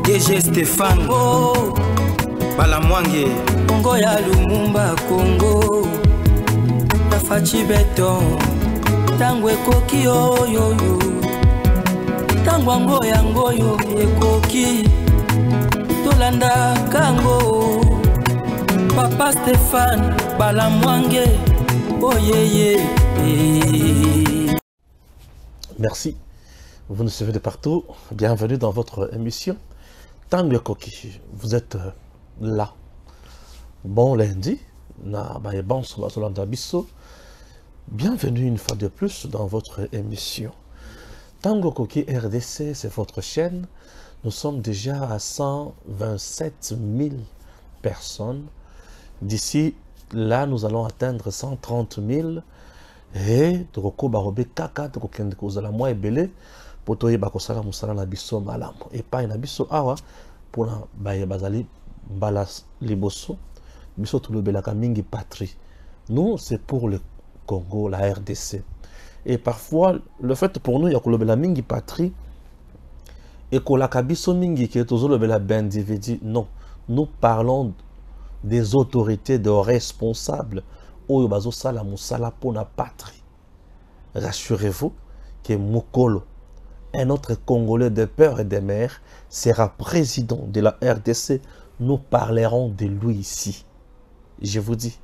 DG Stéphane Oh, Balamwange Congo ya Lumumba Congo Tafachi beton Tango ekoki oyoyo Tango ango yangoyo ekoki Tolanda kango Papa Stéphane Balamwange Oh yeah. Merci. Vous nous suivez de partout. Bienvenue dans votre émission Tango Koki. Vous êtes là. Bon lundi. Bienvenue une fois de plus dans votre émission. Tango Koki RDC, c'est votre chaîne. Nous sommes déjà à 127 000 personnes. D'ici là, nous allons atteindre 130 000. Et Toko Barobe Kaka, Toko Kende Kozala Moi et Belé, Potoye Bakosala Moussala Nabiso Malam. Et pas Nabiso Awa, pour la Baye Bazali, Balas Liboso, Biso Tulobelaka Mingi Patrie. Nous, c'est pour le Congo, la RDC. Et parfois, le fait pour nous, il y a Kolobela Mingi Patrie, et Kolaka Biso Mingi, qui est toujours le Bela Bendividi. Non, nous parlons des autorités, des responsables. Oyo sala musala pour la patrie. Rassurez-vous que Mukolo, un autre Congolais de peur et de mère, sera président de la RDC. Nous parlerons de lui ici. Je vous dis,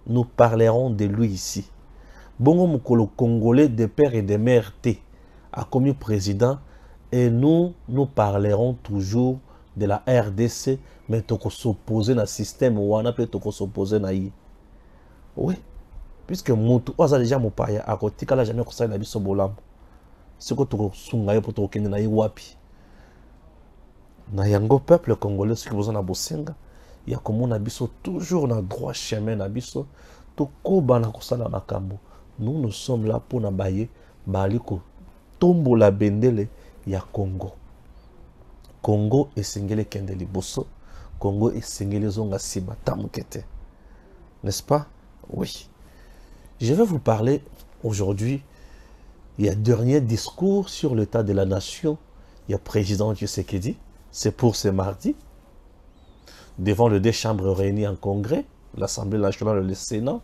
nous parlerons de lui ici. Bongo Mukolo, Congolais de père et de mère, a commis président et nous parlerons toujours de la RDC, mais toko s'opposer na système ou on appelle toko s'opposer na yi. Oui, puisque Moutou, oza déjà mon paya, à côté, quand la jamais conseillé la biso bolam. C'est que tu sungaye pour te kende na wapi. Na yango peuple congolais, ce qui vous en a bosenga, il y a comme on a biso toujours dans droit chemin na biso, to koba na kosala makambo. Nous sommes là pour na baye, baliko, tombo la bendele, ya Congo. Congo et singele kende liboso, Congo et singele zonga siba tamukete. N'est-ce pas? Oui. Je vais vous parler aujourd'hui. Il y a un dernier discours sur l'état de la nation. Il y a président Tshisekedi. C'est pour ce mardi. Devant les deux chambres réunies en congrès, l'Assemblée nationale et le Sénat.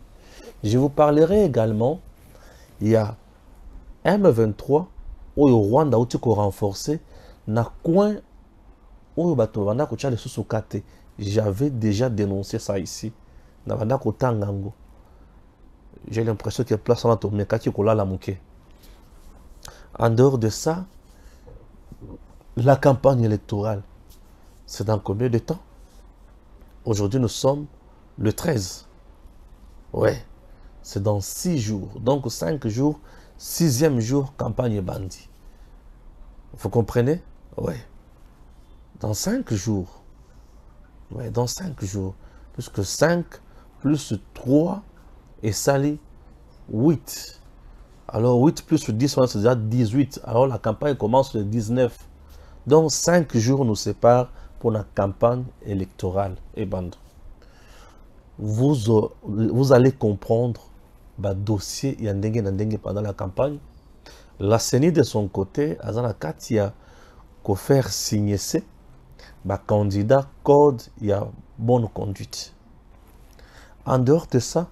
Je vous parlerai également. Il y a M23 où le Rwanda a été renforcé. Na coin où j'avais déjà dénoncé ça ici. J'ai l'impression qu'il y a place en En dehors de ça, la campagne électorale, c'est dans combien de temps? Aujourd'hui, nous sommes le 13. Ouais, c'est dans 6 jours. Donc 5 jours, 6e jour, campagne bandit. Vous comprenez? Ouais. Dans 5 jours. Ouais, dans 5 jours. Puisque 5 plus 3 et sali 8. Alors 8 plus 10, c'est déjà 18. Alors la campagne commence le 19. Donc 5 jours nous séparent pour la campagne électorale. Et bande. Vous allez comprendre le dossier Yandenge pendant la campagne. La CENI de son côté, Azana Katia, qu'on faire signer ce candidat code, il y a bonne conduite. En dehors de ça,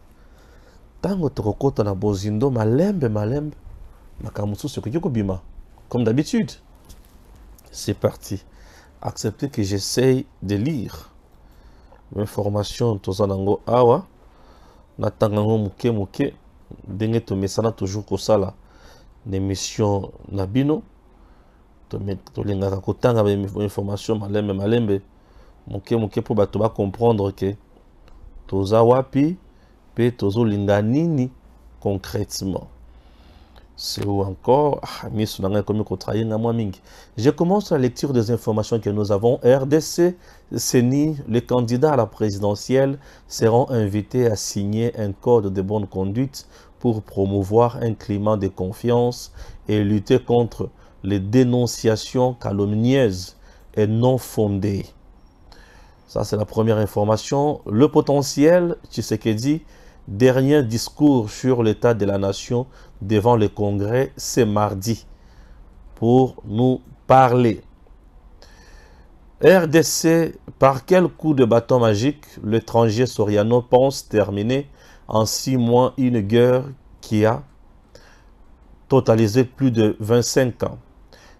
tango tokokota na bozindo malembe makamusu sokyo bima. Comme d'habitude, c'est parti. Acceptez que j'essaye de lire l'information tozanango awa na tangango muke ndenge to mesana toujours kosala l'émission nabino to lingaka kotanga ba information malembe muke pour bato ba comprendre que toza wapi pe tozo linga nini concrètement. C'est où encore je commence la lecture des informations que nous avons. RDC, CENI, les candidats à la présidentielle seront invités à signer un code de bonne conduite pour promouvoir un climat de confiance et lutter contre les dénonciations calomnieuses et non fondées. Ça, c'est la première information. Le potentiel, Tshisekedi, dernier discours sur l'état de la nation devant le Congrès, c'est mardi, pour nous parler. RDC, par quel coup de bâton magique l'étranger Soriano pense terminer en 6 mois une guerre qui a totalisé plus de 25 ans?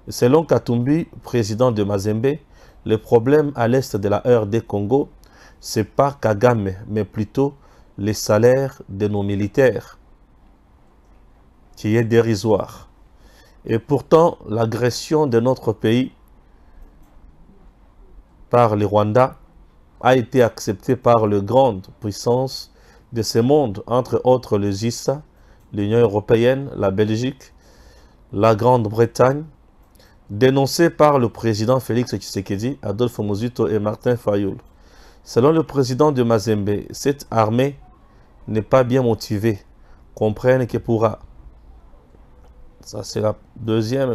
Selon Katumbi, président de Mazembe, le problème à l'est de la RD Congo, c'est pas Kagame, mais plutôt les salaires de nos militaires, qui est dérisoire. Et pourtant, l'agression de notre pays par le Rwanda a été acceptée par les grandes puissances de ce monde, entre autres les USA, l'Union européenne, la Belgique, la Grande-Bretagne, dénoncée par le président Félix Tshisekedi, Adolphe Muzito et Martin Fayoul. Selon le président de Mazembe, cette armée n'est pas bien motivée, comprennent que pourra. Ça, c'est la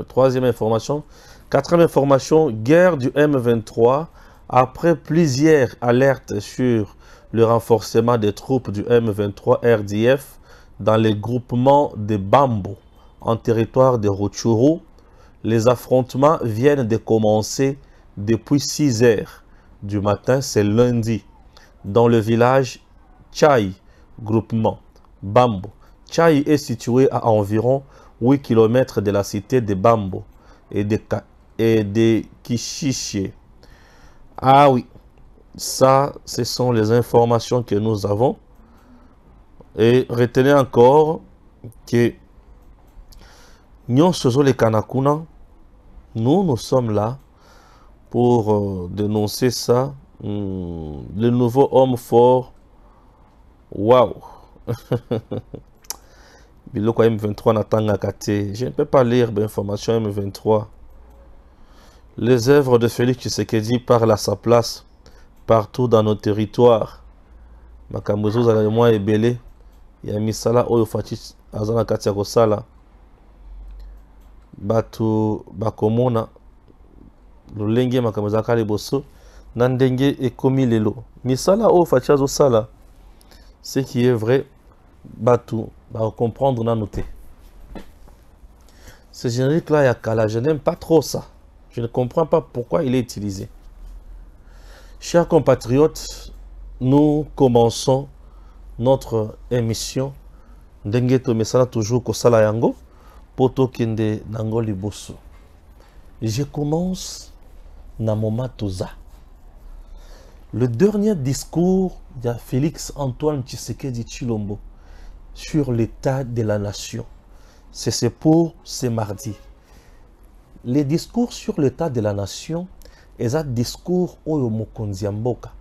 troisième information. Quatrième information, guerre du M23. Après plusieurs alertes sur le renforcement des troupes du M23 RDF dans les groupements de Bambo en territoire de Rutshuru, les affrontements viennent de commencer depuis 6 heures du matin, c'est lundi, dans le village Tchai, groupement Bambo. Tchai est situé à environ 8 km de la cité de Bambo et de Kishiché. Ah oui, ça, ce sont les informations que nous avons. Et retenez encore que nous sommes les Kanakuna. Nous sommes là pour dénoncer ça. Le nouveau homme fort. Waouh! Biloko M23 Natanga Kate. Je ne peux pas lire l'information M23. Les œuvres de Félix Tshisekedi parlent à sa place partout dans nos territoires. Makamuzo Zalemwa et Belé. Yamisala Oyofati Azana Katia Kosala. Batu Bakomona. Lulenge Makamuza Kaliboso. Nandenge et Komi Lelo. Misala Oyofati Azosala. Ce qui est vrai, Batu va comprendre, n'a noté. Ce générique-là, il y a Kala. Je n'aime pas trop ça. Je ne comprends pas pourquoi il est utilisé. Chers compatriotes, nous commençons notre émission. Ndengeto mesala toujours kosala yango poto kende nango liboso. Je commence na momatoza. Le dernier discours de Félix Antoine Tshisekedi Tshilombo sur l'état de la nation. C'est pour ce mardi. Les discours sur l'état de la nation, est un discours oyo mokonzi ya mboka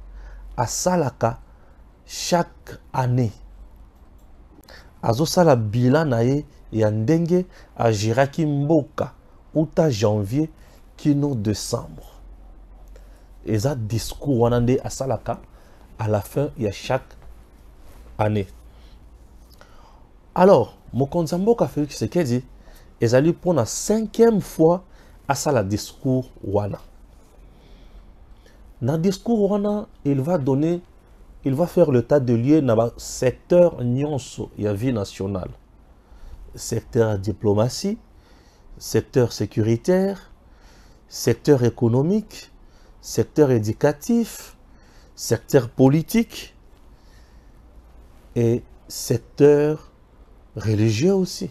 asalaka chaque année. Azosala bilan na ye ya ndenge agiraki mboka uta janvier kino décembre. Et un discours wanande asalaka à la fin de chaque année. Alors, mokonzi ya mboka Félix Tshisekedi ezali pour la 5e fois à ça le discours wana. Dans le discours wana, il va faire le tas de lieux dans le secteur nyonso ya vie nationale. Secteur diplomatie, secteur sécuritaire, secteur économique, secteur éducatif, secteur politique et secteur religieux aussi.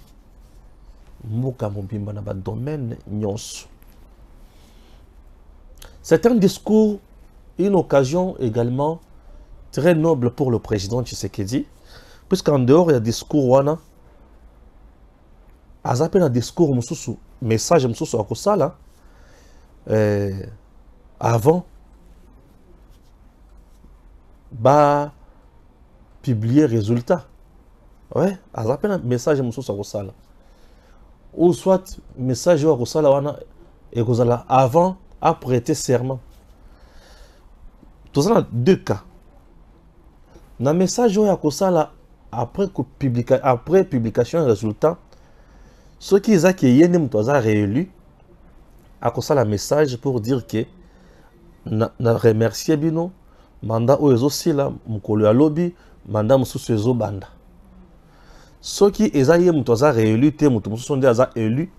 C'est un discours, une occasion également très noble pour le président Tshisekedi, puisqu'en dehors il y a discours wana, azape un discours mususu, message mususu akosala, avant, ba publier résultat. Ouais, azape un message mususu akosala. Ou soit message à Kosala wana et Kosala avant à prêter serment. Tout ça dans 2 cas. Dans le message à Kosala après publication et résultat, ceux qui ont été réélus à Kosala message pour dire que na remercier bino mandat oyo sila mukolo ya lobby mandat mususu ezo banda. Ceux qui ont réélu, élu,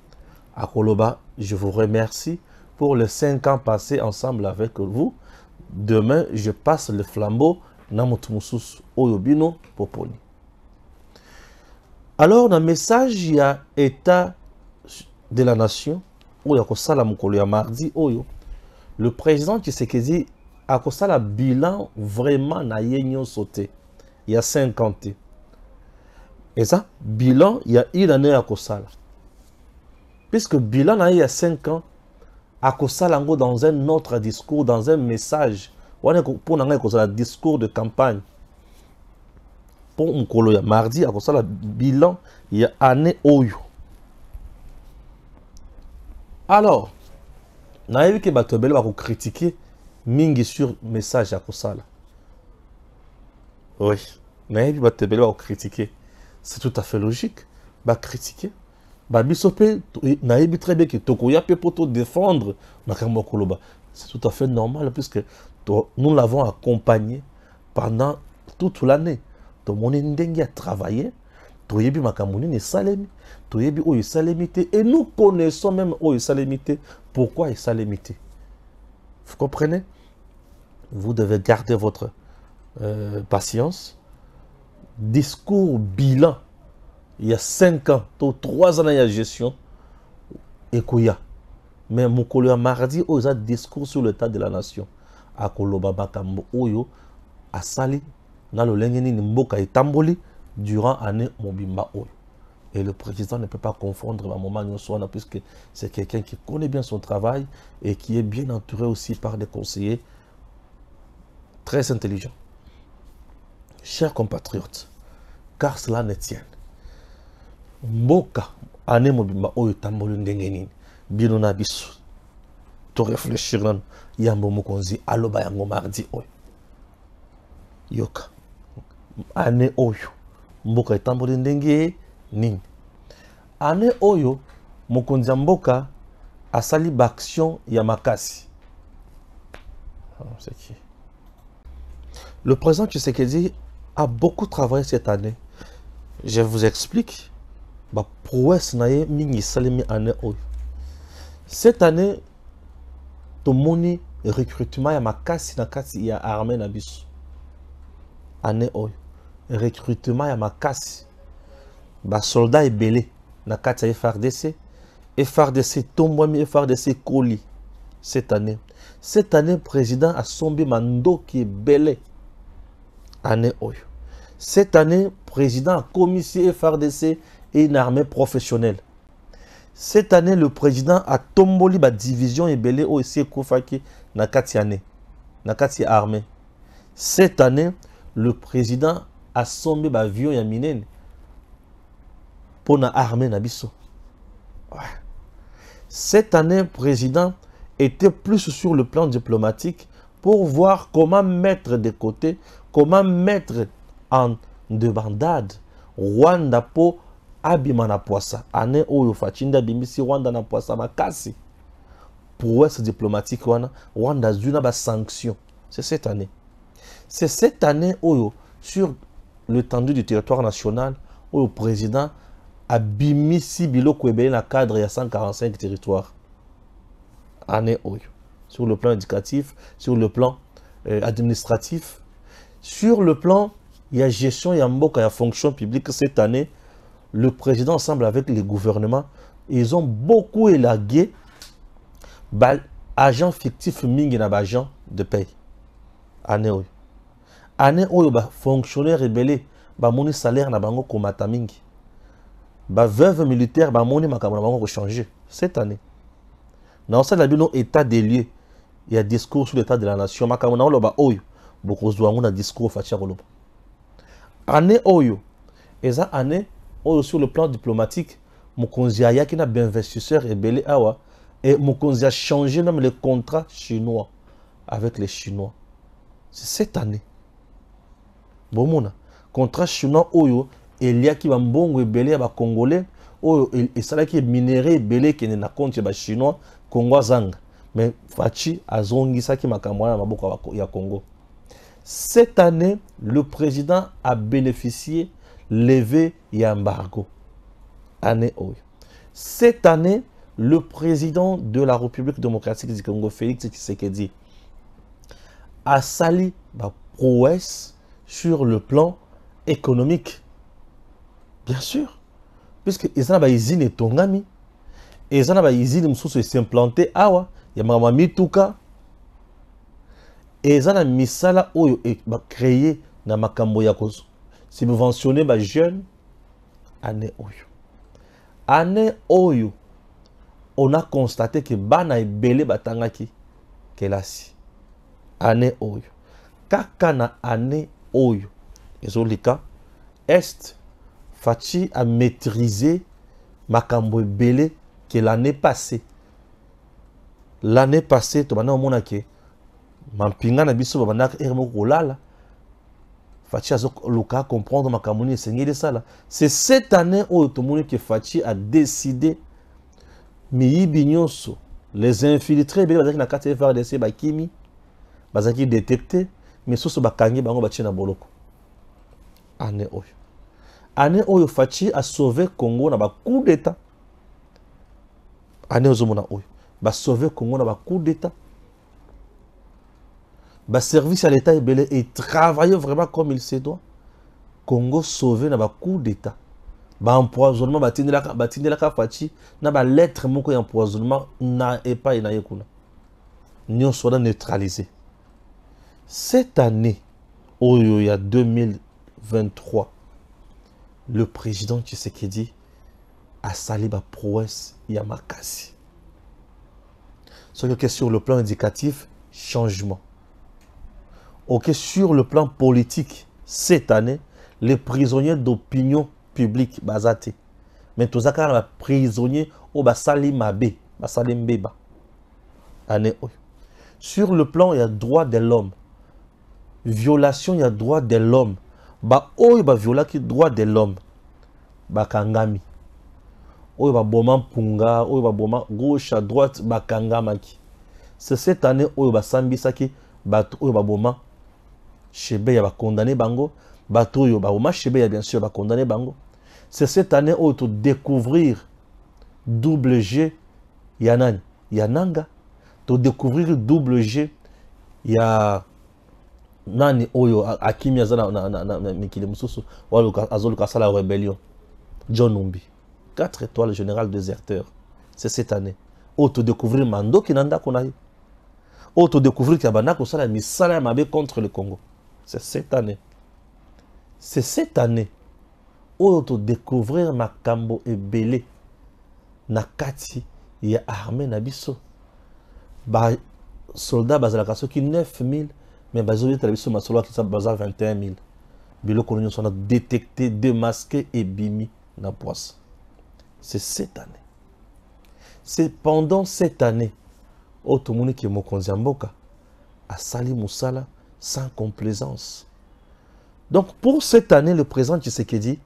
à Koloba, je vous remercie. pour les 5 ans passés ensemble avec vous. Demain, je passe le flambeau na moto mosusu oyo bino poponi. Alors, dans le message, il y a état de la nation, où il y a kosala mukolo ya mardi oyo. Le président Tshisekedi a kosala bilan vraiment na yenyo sauté. Il y a 50 ans. Et ça, bilan, il y a une année à kosala. Puisque bilan, il y a 5 ans, à kosala dans un autre discours, dans un message. Pour un discours de campagne. Pour un mardi, à kosala bilan, il y a année oyo. Alors, na yebi ke bato bele ba ko critiquer mingi sur message à kosala. Oui, na yebi bato bele ba ko critiquer. C'est tout à fait logique. Ba critiquer. Ba bisope na yebi très bien que tokoya pe pour te défendre makambo koloba. C'est tout à fait normal puisque nous l'avons accompagné pendant toute l'année. Tout mon ndenge a travaillé. Toyebi makamoni ne salemi. Toyebi o salemité. Et nous connaissons même o salemité. Pourquoi il salemité? Vous comprenez? Vous devez garder votre patience. Discours bilan. Il y a 5 ans, 3 ans, il y a gestion. Et qu'il y a. Mais mon collègue mardi, il y a un discours sur l'état de la nation. A Koloba Bakambo Oyo, a Sali, na le Lengeni Mboka et Tamboli, durant l'année Mobimba Oyo. Et le président ne peut pas confondre ma maman Nyoswana, puisque c'est quelqu'un qui connaît bien son travail et qui est bien entouré aussi par des conseillers très intelligents. Chers compatriotes, car cela ne tient. Mboka, année Mobimba Oyo Tamboli Ndengeni, Binona Bisu. To réfléchir nan yambo mokonzi aloba yango mardi oyo yoka ane oyo mboka etamboli ndenge nini ane oyo mokonzi ya mboka asali baction ya makasi. C'est qui? Le président Tshisekedi a beaucoup travaillé cette année. Je vous explique ba prouesse naye mingi salimi ane oyo. Cette année tomoni recrutement ya makasi na kati ya armée na biso. Année oyo recrutement ya makasi ba soldat ebele na kati ya FARDC. FARDC tombwami FARDC koli cette année. Cette année président a sombi mando qui est belé. Année oyo. Cette année président a commissionné FARDC et une armée professionnelle. Cette année, le président a tomboli la division et belé au essayer Kofaki na katiane, na kati armée. Cette année, le président a sommé l'avion ya minene pour na armée na biso. Ouais. Cette année, le président était plus sur le plan diplomatique pour voir comment mettre de côté, comment mettre en débandade Rwanda pour abima na poisa ane oyo fachinda bimisi Rwanda na poisa makasi prouesse diplomatique wana Rwanda zuna ba sanction. C'est cette année. C'est cette année oyo sur l'étendue du territoire national où le président a bimisi biloko ebele na cadre ya 145 territoires. Année oyo sur le plan éducatif, sur le plan administratif, sur le plan il y a gestion ya mboka ya fonction publique. Cette année le président ensemble avec les gouvernements, ils ont beaucoup élagué agents fictifs mingi na agents de paye. Année oyo. Année oyo ba fonctionnaire rebelle ba moni salaire na bango komata mingi. Ba veuve militaire ba moni makambo na bango changer cette année. Dans ça la bino état des lieux, il y a discours sur l'état de la nation makambo na loba oyo bokozwa ngona discours fatia koloba. Année oyo. Eza année sur le plan diplomatique, Mokonzi a qui n'a bien investisseur et belé awa et Mokonzi a changé même les contrats chinois avec les Chinois. C'est cette année. Bon mona contrat chinois oyo il y a qui va mbongo et belé à Congolais oyo et ça là qui est minéré belé qui n'est na compte ba chinois Congo zang mais fachi azongi ça qui makamwana maboko ya Congo. Cette année le président a bénéficié levé et embargo. Année oyo. Cette année, le président de la République démocratique du Congo, Félix Tshisekedi, a sali ba prouesse sur le plan économique. Bien sûr. Puisque ils ont une usine Tongami, ils ont une usine qui s'implanter awa, il y a Mituka, et ils ont une misala oyo créé na makambo ya ko subventionner ba jeunes année oyo. Année oyo, on a constaté que bana ebele batangaki kelasi. Année oyo. Kaka na année oyo. Ezolika est Fachi a maîtrisé makambo ebele que l'année passée. L'année passée, to bana omona ke mampinga na biso babana ermo kolala. Fachi a loka comprendre makambo ni sengeli sala. C'est cette année où tout le monde que Fachi a décidé miyibi nyonso les infiltrés bele bazaki na kati ya FARDC bakimi bazaki détecté mais soso bakangi bango batie na boloko. Année oyo. Année oyo Fachi a sauvé Congo na ba coup d'état. Année ozomona oyo ba sauvé Congo na ba coup d'état. Ba service à l'état ebele et travailler vraiment comme il se doit. Congo sauvé na ba coup d'état. Ba empoisonnement batindelaka Fachi na ba lettre moko ya empoisonnement na epa ina yekuna. Nyon soit neutralisé. Cette année oyo ya 2023 le président Tshisekedi a sali ba prouesse ya makasi. Sur le plan indicatif, changement. Ok, sur le plan politique, cette année, les prisonniers d'opinion publique basate. Mais tous les prisonniers au basali mabe, basali mbeba. Année oyo. Sur le plan, il y a droit de l'homme. Violation, il y a droit de l'homme. Ba oyo ba viola ki droit de l'homme. Ba kangami. Oyo ba boma punga, oyo ba boma gauche à droite ba kangamaki. C'est cette année oyo ba sambisaki bato oyo ba boma chebe ya ba condamné bango, bato oyo ba boma chebe ya bien sûr ba condamné bango. C'est cette année oyo to découvrir double G yanani, yananga, to découvrir double G ya nani oyo akimi azana na mikile mususu wala azoluka sala rébellion John Numbi 4 étoiles général déserteur. C'est cette année auto découvrir mando kinanda konayi auto découvrir kabana ko sala misala mabe contre le Congo. C'est cette année. C'est cette année auto découvrir makambo ebele na kati ya armée na biso ba soldats bazalaka soki 9000 mais bazobi television masolo qui ça bazar 21000 bilo kolonyo sont détecté démasqué et bimi na poisse. C'est cette année. C'est pendant cette année où tout le monde qui est mokonzi mboka a sali musala sans complaisance. Donc pour cette année le président Tshisekedi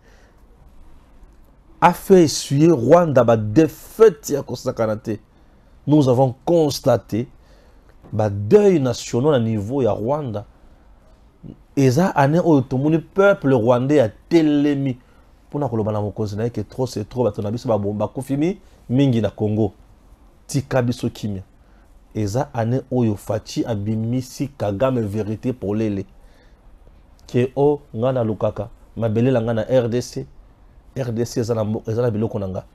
a fait essuyer Rwanda ba défaite ya kosakanate. Nous avons constaté ba deuil national à niveau ya Rwanda. Et ça année où tout le monde peuple rwandais a telemi pour na koloba na mokonzi na que trop c'est trop bato na biso ba bomba kofimi mingi na Congo. Tika biso kimia. Et ça année où Fachi abimisi Kagame vérité pour lele. Que o ngana lukaka mabele la ngana RDC ezana biloko nanga.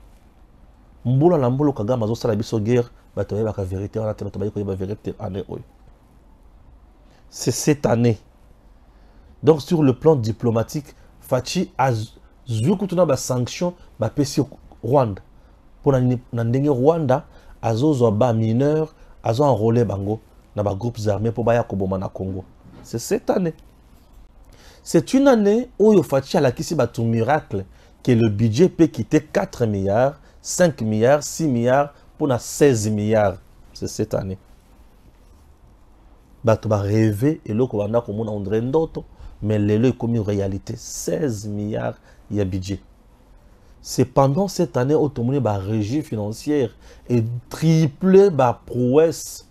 Mbula la mbolo Kagame azo sala biso guerre bato yeba ka vérité on a te bato ba yeba vérité année oyo. C'est cette année. Donc sur le plan diplomatique, Fachi a zukutuna ba sanction ba pesi Rwanda. Pour na ndenge Rwanda azo ba mineur azo enrôler bango na ba groupes armés pour baya koboma na Congo. C'est cette année. C'est une année où Fachi a la kisi ba tout miracle que le budget peut quitter 4 milliards, 5 milliards, 6 milliards pour na 16 milliards. C'est cette année. Bato ba rêver et loko banda komona ondre ndoto mais lelo est comme une réalité 16 milliards il y a budget. C'est pendant cette année où tout le monde a régie financière et triplé ba prouesse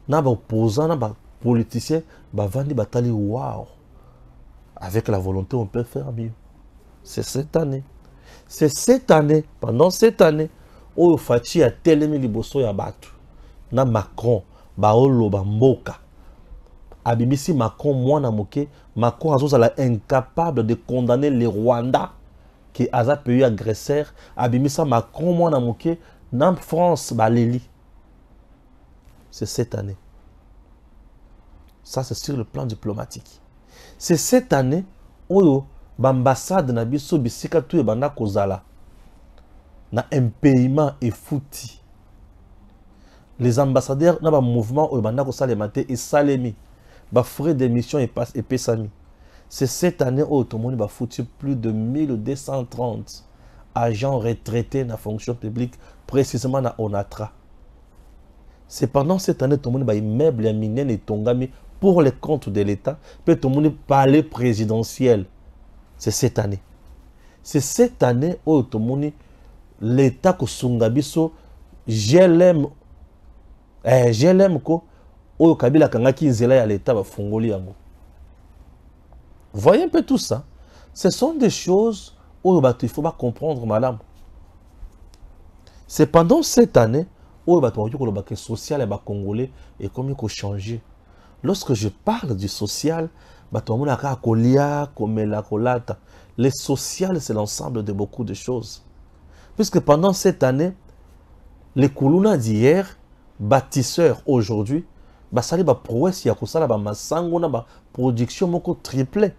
na ba opposant na ba politicien ba vandi batali wow. Avec la volonté on peut faire mieux. C'est cette année. C'est cette année, pendant cette année oyo faci a telemi liboso ya bato na Macron baoloba mboka abimisi Macron mwana moke Macron azozala incapable de condamner le Rwanda qui a pays agresseur abimisa Macron mwana moke na France baleli. C'est cette année. Ça c'est sur le plan diplomatique. C'est cette année oyo l'ambassade na biso bisika tu ebanda kozala na impayement et fouti. Les ambassadeurs na ba mouvement oyo banda kosalema te et salemi ba frais d'émission et passe et pesami. C'est cette année où tout le monde va foutu plus de 1230 agents retraités dans la fonction publique, précisément dans Onatra. C'est pendant cette année que tout le monde va immeuble et minen et tongami pour les comptes de l'État, puis tout le monde palais présidentiel. C'est cette année. C'est cette année où tout le monde l'État ko sungabiso GLM ko où Kabila kangaki nzela ya l'État va fongoli yango. Vous voyez un peu tout ça. Ce sont des choses où il ne faut pas comprendre, madame. C'est pendant cette année où le social et le congolais est comme il faut changer. Lorsque je parle du social, le social, c'est l'ensemble de beaucoup de choses. Puisque pendant cette année, les Koulouna d'hier, bâtisseurs aujourd'hui, basali ba prouesse ya kosala ba masango na ba production moko triplé.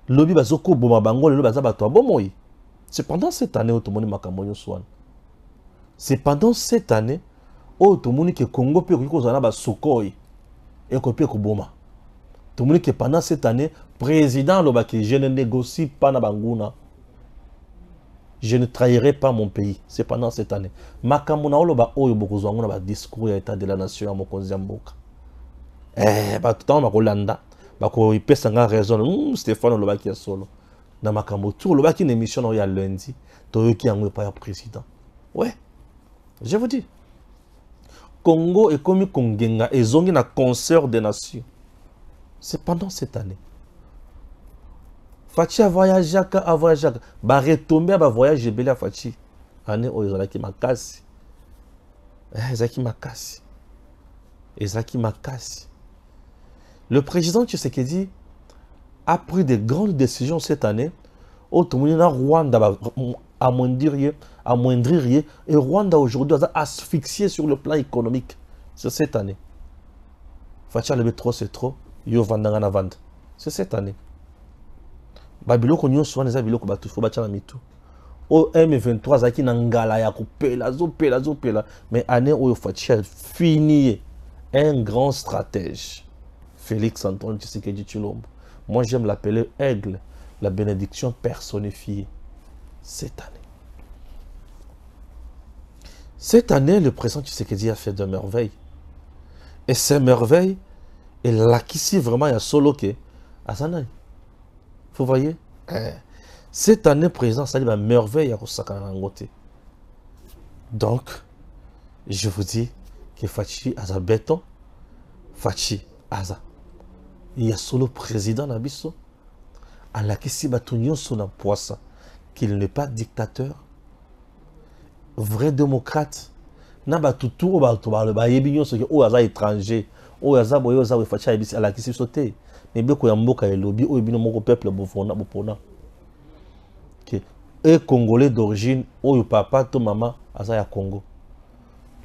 Lobi bazoko boma bango le baza bato bomoi. C'est pendant cette année où tout le monde makamonyo swan. C'est pendant cette année où tout le monde que Congo peut kozana ba sokoi et ko peut ko boma. Tout le monde que pendant cette année président loba que je ne négocie pas na banguna. Je ne trahirai pas mon pays. C'est pendant cette année. Makamuna oloba oyo bokozwango na ba discours ya état de la nation ya mokonzi mboka. Ba tout temps makolanda, ba ko ipesa nga raison. Stéphane oloba ki ya solo. Na makambo tour oloba ki une émission ya lundi, toyoki yango pa ya président. Ouais. Je vous dis. Congo est comme Kongenga et zongi na concert des nations. C'est pendant cette année. Fachi a voyagé, ba retomber ba voyage belé à Fachi. Année où ezalaki makasi. Ezalaki makasi. Ezalaki makasi. Le président Tshisekedi a pris de grandes décisions cette année. Au Toumina Rwanda va amoindrir et Rwanda aujourd'hui a asphyxié sur le plan économique. C'est cette année. Fachi a levé trop, c'est trop. Yo vandangana vand. C'est cette année. Babiloko nyo souvent les abiloko batu faut batcha na mitu. O M23 zaki na ngala ya kopela zopela mais année où Fachi a fini un grand stratège. Félix Antoine Tshisekedi Tshilombo. Moi j'aime l'appeler aigle, la bénédiction personnifiée. Cette année. Cette année, le président Tshisekedi a fait de merveilles. Et ces merveilles, et là qui si vraiment il y a solo que Asana. Vous voyez, cette année, président, ça dit la merveille à Kosakanangote. Donc, je vous dis que Fachi Aza béton, Fachi Aza. Il y a solo président Nabiso, à la qui batunyon son poisson, qu'il n'est pas dictateur, vrai démocrate. Naba tout ba yebinyo ce que o Aza étranger, o Aza boyo Aza Fachi Abisi à la qui sauté. Mais bien qu'il y a mboka et lobby ou bien mon peuple bofona que un Congolais d'origine ou papa to maman aza ya Congo.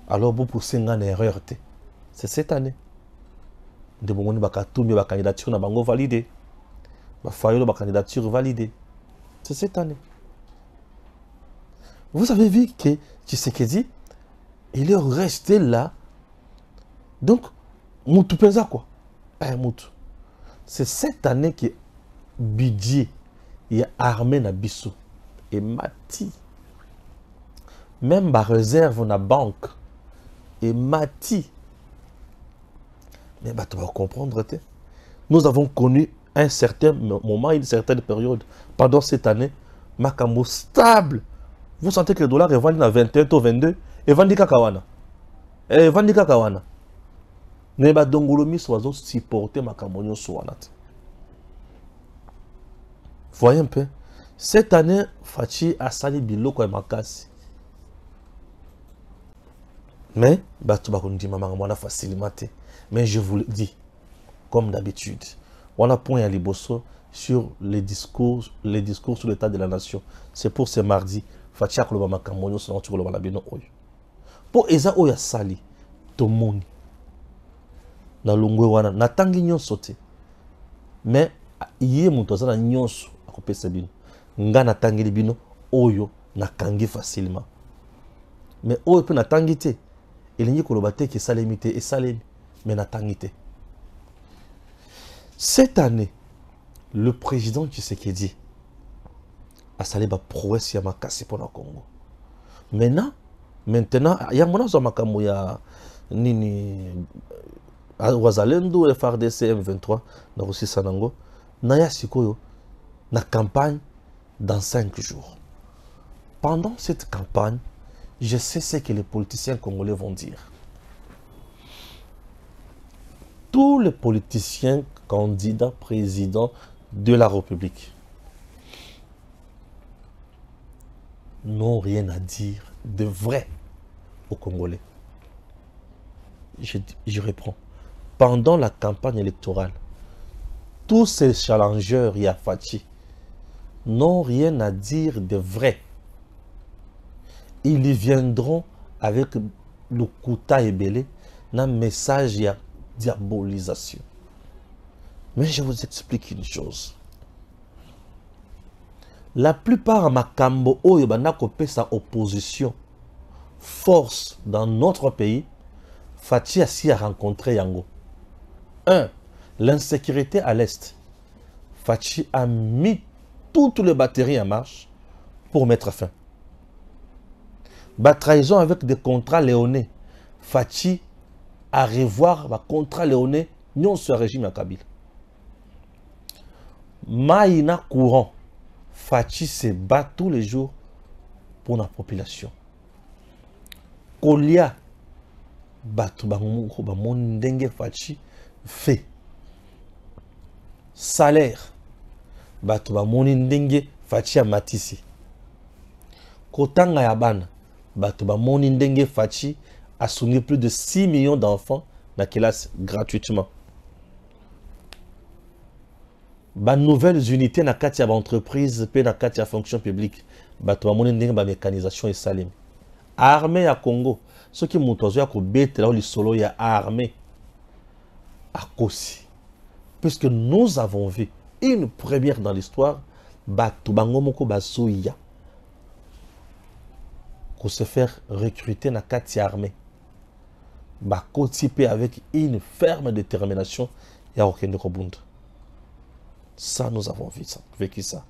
Alors vous poussez une erreur. C'est cette année. De moment ba katumbi ba candidature na bango validé. Ba fayolo ba candidature validée. C'est cette année. Vous avez vu que Tshisekedi il est resté là. Donc mutu penza quoi. Mutu. C'est cette année que budget il y a armé na biso et mati. Même la réserve na banque et mati. Mais tu vas comprendre. Nous avons connu un certain moment, une certaine période pendant cette année, Makambo stable. Vous sentez que le dollar est vendu à 21 ou 22 et vendu kakawana. Et vendu kakawana. Mais ba dongolomi soazo supporter Makambo nyo soanat. Voyez un peu. Cette année, Fachi a sali biloko et makasi. Mais, facilement. Mais je vous le dis, comme d'habitude, on a point à Liboso sur les discours sur l'état de la nation. C'est pour ce mardi. Fachi a koloba makamonyo sur notre koloba labino oyo. Pour eza oya sali, tomoni. Na longwe wana, na tangi nyonso te. Mais, iye mutoza na nyonso akopesa bino. Nga na tangi libino oyo na kangi facilement. Mais oyo pe na tangi te. Elingi koloba te ke salemi te et salemi. Mais na tangi te. Cette année, le président Tshisekedi a salé ba prouesse ya makasi pour le Congo. Maintenant, il y a mon makambo ya nini wazalendo FARDC M23 na aussi sanango na ya sikoyo na campagne dans 5 jours. Pendant cette campagne, je sais ce que les politiciens congolais vont dire. Tous les politiciens candidats présidents de la République n'ont rien à dire de vrai aux Congolais. Je reprends. Pendant la campagne électorale, tous ces challengeurs Yafachi n'ont rien à dire de vrai. Ils viendront avec le Kouta et Belé un message de diabolisation. Mais je vous explique une chose. La plupart de Makambo Oyobana kopé sa opposition force dans notre pays, Fachi a rencontré Yango. 1. L'insécurité à l'Est. Fachi a mis toutes les batteries en marche pour mettre fin. La trahison avec des contrats léonais. Fachi a revoir les contrats léonais non sur le régime à Kabila. Maïna courant. Fachi se bat tous les jours pour la population. Kolia. Batu bamouko bamondenge Fachi fait. Salaire. Batu bamondenge Fachi a matisi. Kotanga yabana. Batu bamondenge Fachi a soigné plus de 6 millions d'enfants dans la classe gratuitement. Ba nouvelles unités na kati ya entreprise pe na kati ya fonction publique. Batu bamondenge ba mécanisation et salim. Armée ya Congo. Ce qui motozo ya ko betela li solo ya armée à Kosi. Puisque nous avons vu une première dans l'histoire, batu bango moko basoya ko se faire recruter na kati armée. Ba kotipe avec une ferme détermination ya okende kobunda. Ça nous avons vécu ça.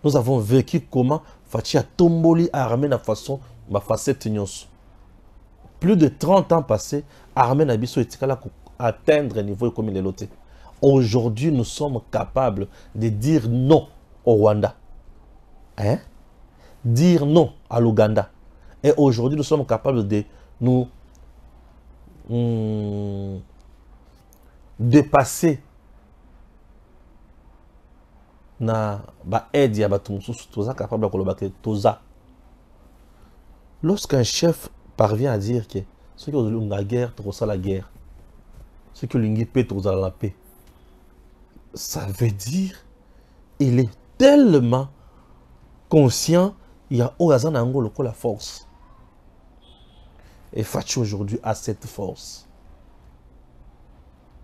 Nous avons vécu comment Fachi a tomboli armée na façon ma facette nyonso. Plus de 30 ans passés, armée na biso etikala ko atteindre niveau comme il est loté. Aujourd'hui, nous sommes capables de dire non au Rwanda. Hein? Dire non à l'Ouganda. Et aujourd'hui, nous sommes capables de nous dépasser na ba aide ya batu mususu toza capable de battre toza. Lorsqu'un chef parvient à dire que ceux qui ont la guerre, toza la guerre. Ceux qui ont la paix, toza la paix. Ça veut dire il est tellement conscient, il y a Oazan Angolo la force. Et Fachi aujourd'hui a cette force.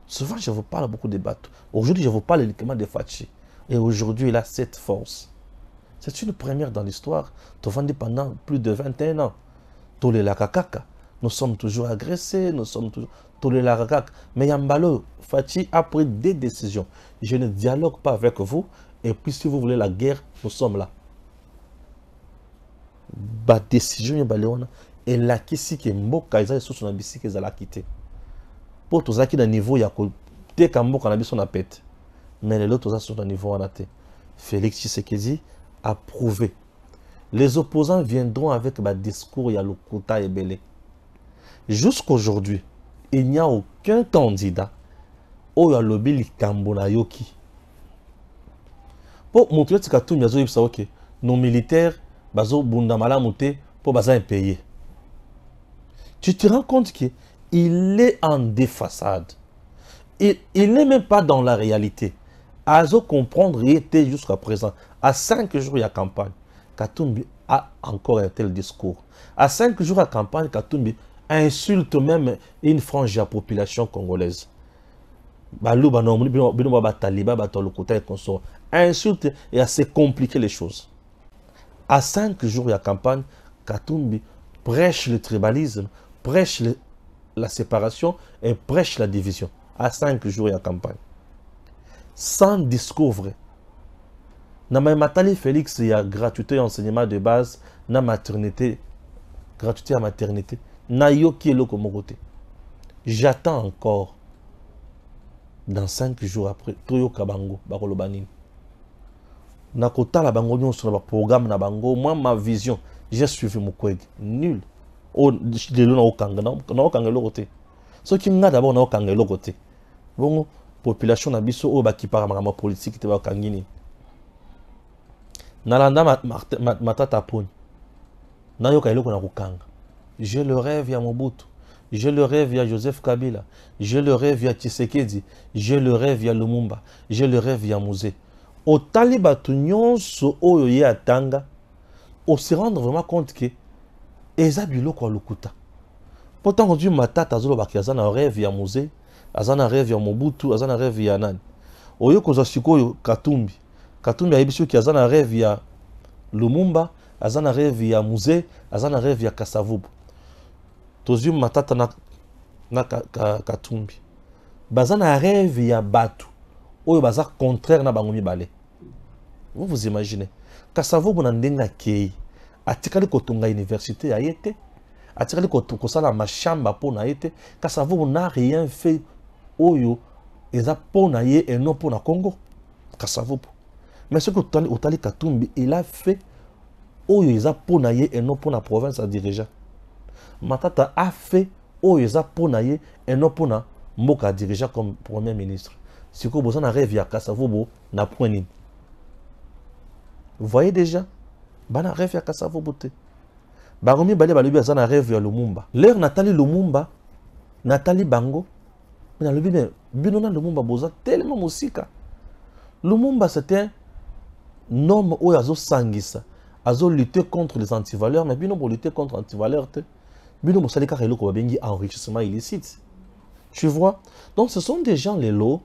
Souvent, je vous parle beaucoup de bateaux. Aujourd'hui, je vous parle uniquement de Fachi. Et aujourd'hui, il a cette force. C'est une première dans l'histoire. Pendant plus de 21 ans. Tous les lakakaka. Nous sommes toujours agressés. Nous sommes toujours... Tous les lakakaka. Mais Yambalo, Fachi a pris des décisions. Je ne dialogue pas avec vous. Et puis, si vous voulez la guerre, nous sommes là. La décision, et là, qui si que Mboka, ils sont sur la bici qu'ils ont quitté. Pour tous ceux qui sont à niveau, il y a des Mboka qui sont à pète. Mais les autres sont au niveau en athée. Félix Tshisekedi a prouvé. Les opposants viendront avec un discours, il y a le Kouta et Belé. Jusqu'aujourd'hui, il n'y a aucun candidat où il y a le Bili Kambonayoki. Pour montrer que Katumbi a dit que nos militaires, bazo bundamala mouté pour baza impayé. Tu te rends compte qu'il est en défaçade. Il n'est même pas dans la réalité. Azo comprendre, il était jusqu'à présent. À 5 jours, il y a campagne. Katumbi a encore un tel discours. À 5 jours à campagne, Katumbi insulte même une frange de la population congolaise. Insulte et assez compliquer les choses. À 5 jours de la campagne, Katumbi prêche le tribalisme, prêche la séparation et prêche la division. À 5 jours de la campagne. Sans discours vrai. Dans ma matali Félix, il y a gratuité enseignement de base, na maternité, gratuité à maternité. Na yo qui est là comme côté. J'attends encore. Dans 5 jours après, Toyo Kabango, Barolo Banin. Nakota la bango nyon sur le programme na bango, moi ma vision, j'ai suivi mon collègue. Nul. Oh, de l'on a aucun na côté. Ce qui n'a d'abord na aucun côté. Bon, population na biso o ba ki para ma politique te ba kangini. Nalanda matata pon. Na yo kailo na kukanga. Je le rêve ya Mobutu. Je le rêve ya Joseph Kabila. Je le rêve ya Tshisekedi. Je le rêve ya Lumumba. Je le rêve ya Mouzé. Au taliba tu nyonso oyo ye atanga. On se rendre vraiment compte que eza biloko ya lokuta. Pourtant on dit matata zolo ba kiazana rêve ya Mouzé. Azana rêve ya Mobutu, azana rêve ya nani. Oyo koza sikoyo Katumbi. Katumbi ayebiso ki azana rêve ya Lumumba, azana rêve ya Mouzé, azana rêve ya Kasavubu. Tozu matata na Katumbi. Bazana rêve ya Batu. Oyo baza contraire na bango mibale. Vous imaginez. Kasavubu na ndenga kei. Atikali kotunga université ayete. Atikali kosala machamba po na yete. Kasavubu n'a rien fait. Oyo eza pona ye et non pona Congo. Kasavubu. Mais ce que Otali Katumbi, il a fait oyo eza pona ye et non pona province à dirigeant. Matata a fait oyo eza pona ye et non pona mboka dirigeant comme premier ministre. Si vous avez un rêve ya Kasavubu na point ni. Vous voyez déjà, bana rêve ya Kasavubu te. Baromi bale balobi azana rêve ya Lumumba. L'air Nathalie Lumumba, Nathalie Bango. Mais le binona Lumumba boza tellement musika. Lumumba c'était un homme où azo sangisa, azo lutter contre les antivaleurs, mais bino pour lutter contre les antivaleurs, bino pour salika relo ko bengi enrichissement illicite. Tu vois? Donc ce sont des gens les lots